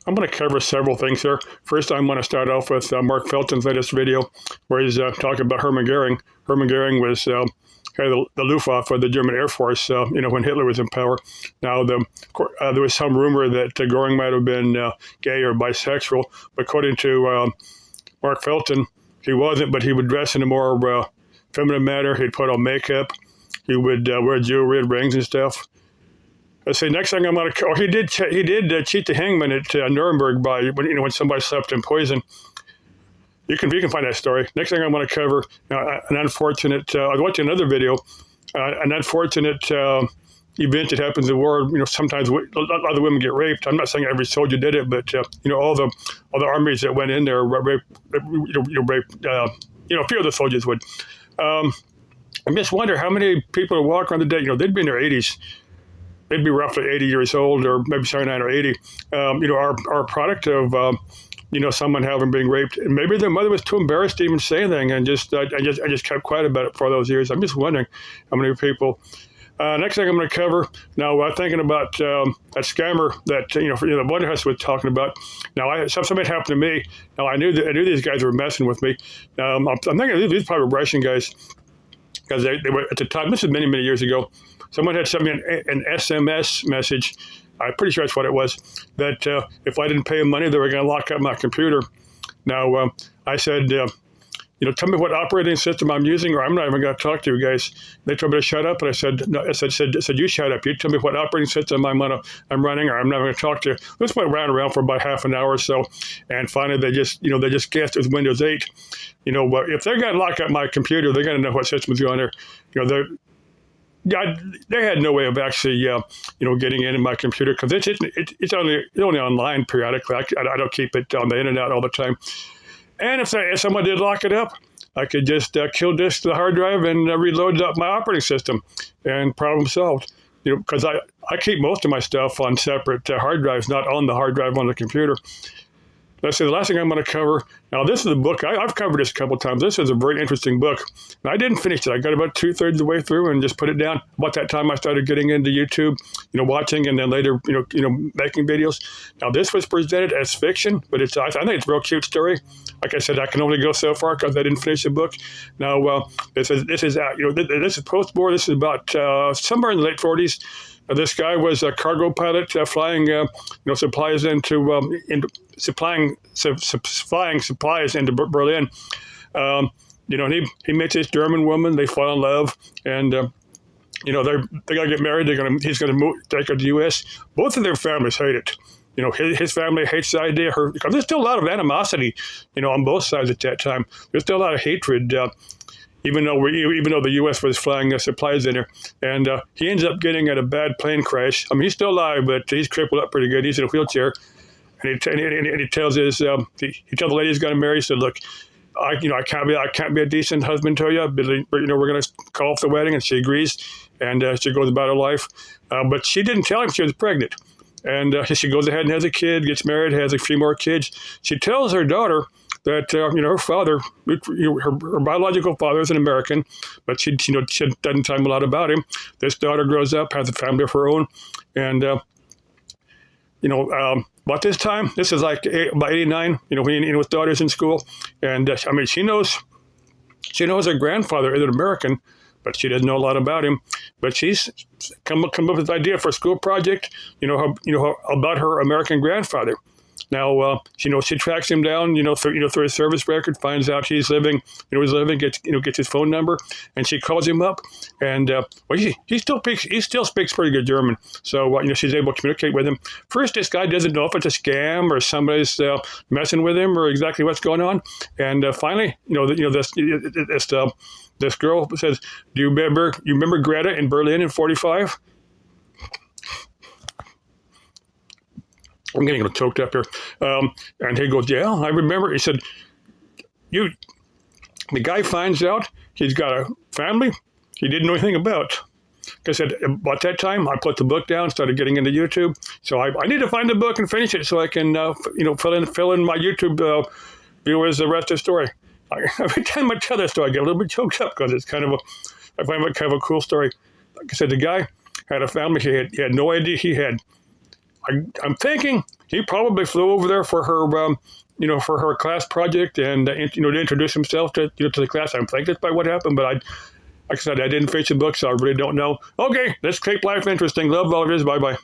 I'm going to cover several things here. First, I'm going to start off with Mark Felton's latest video, where he's talking about Hermann Goering. Hermann Goering was head of the Luftwaffe for the German Air Force, when Hitler was in power. Now, there was some rumor that Goering might have been gay or bisexual, but according to Mark Felton, he wasn't, but he would dress in a more feminine manner. He'd put on makeup. He would wear jewelry and rings and stuff. Let's see. Next thing I'm going to. He did cheat the hangman at Nuremberg by when somebody slept in poison. You can find that story. Next thing I'm going to cover an unfortunate. I watched another video. An unfortunate event that happens in war. Sometimes a lot of women get raped. I'm not saying every soldier did it, but all the armies that went in there raped. A few of the soldiers would. I just wonder how many people who walk around the day. They'd be in their 80s. They'd be roughly 80 years old, or maybe 79 or 80. Are a product of someone having been raped. And maybe their mother was too embarrassed to even say anything, and I just kept quiet about it for those years. I'm just wondering how many people. Next thing I'm going to cover now, thinking about that scammer that the White House was talking about. Now, something happened to me. Now, I knew these guys were messing with me. I'm thinking these probably Russian guys, because they were at the time. This is many years ago. Someone had sent me an SMS message. I'm pretty sure that's what it was. That if I didn't pay them money, they were going to lock up my computer. Now, I said, tell me what operating system I'm using, or I'm not even going to talk to you guys. They told me to shut up, and I said, no. I said, you shut up. You tell me what operating system I'm running, or I'm not going to talk to you. This went around for about half an hour or so, and finally they just guessed it was Windows 8. If they're going to lock up my computer, they're going to know what system's going there. They had no way of actually, getting into my computer, because it's only online periodically. I don't keep it on the internet all the time. And if someone did lock it up, I could just kill disk the hard drive and reload up my operating system, and problem solved. Because I keep most of my stuff on separate hard drives, not on the hard drive on the computer. Let's see, the last thing I'm going to cover. Now, this is a book. I've covered this a couple of times. This is a very interesting book. And I didn't finish it. I got about 2/3 of the way through and just put it down. About that time, I started getting into YouTube, watching, and then later, making videos. Now, this was presented as fiction, but I think it's a real cute story. Like I said, I can only go so far because I didn't finish the book. Now, this is post-war. This is about somewhere in the late 40s. This guy was a cargo pilot flying, supplies flying supplies into Berlin. And he meets this German woman. They fall in love, and they gotta get married. He's gonna take her to the U.S. Both of their families hate it. His family hates the idea. Because there's still a lot of animosity, on both sides at that time. There's still a lot of hatred. Even though the U.S. was flying supplies in there, and he ends up getting in a bad plane crash. I mean, he's still alive, but he's crippled up pretty good. He's in a wheelchair, and he tells he tells the lady he's going to marry. He said, "Look, I can't be a decent husband to you, but we're going to call off the wedding," and she agrees, and she goes about her life. But she didn't tell him she was pregnant, and she goes ahead and has a kid, gets married, has a few more kids. She tells her daughter that her father, her biological father is an American, but she doesn't tell him a lot about him. This daughter grows up, has a family of her own, and about this time, this is like about 89. When his daughter's in school, and she knows her grandfather is an American, but she doesn't know a lot about him. But she's come up with an idea for a school project, about her American grandfather. Now, she tracks him down, through his service record, finds out he's living, gets his phone number, and she calls him up, and he still speaks pretty good German, so she's able to communicate with him. First, this guy doesn't know if it's a scam or somebody's messing with him or exactly what's going on, and finally, this girl says, "Do you remember Greta in Berlin in '45?" I'm getting a little choked up here. And he goes, "Yeah, I remember." He said, the guy finds out he's got a family he didn't know anything about. I said, about that time, I put the book down, started getting into YouTube. So I need to find the book and finish it so I can, fill in my YouTube viewers the rest of the story. Every time I tell that story, I get a little bit choked up because I find it kind of a cool story. Like I said, the guy had a family he had no idea he had. I'm thinking he probably flew over there for her, for her class project and, to introduce himself to the class. I'm thinking that's probably what happened, but like I said, I didn't finish the book, so I really don't know. Okay, let's keep life interesting. Love, all it is. Bye-bye.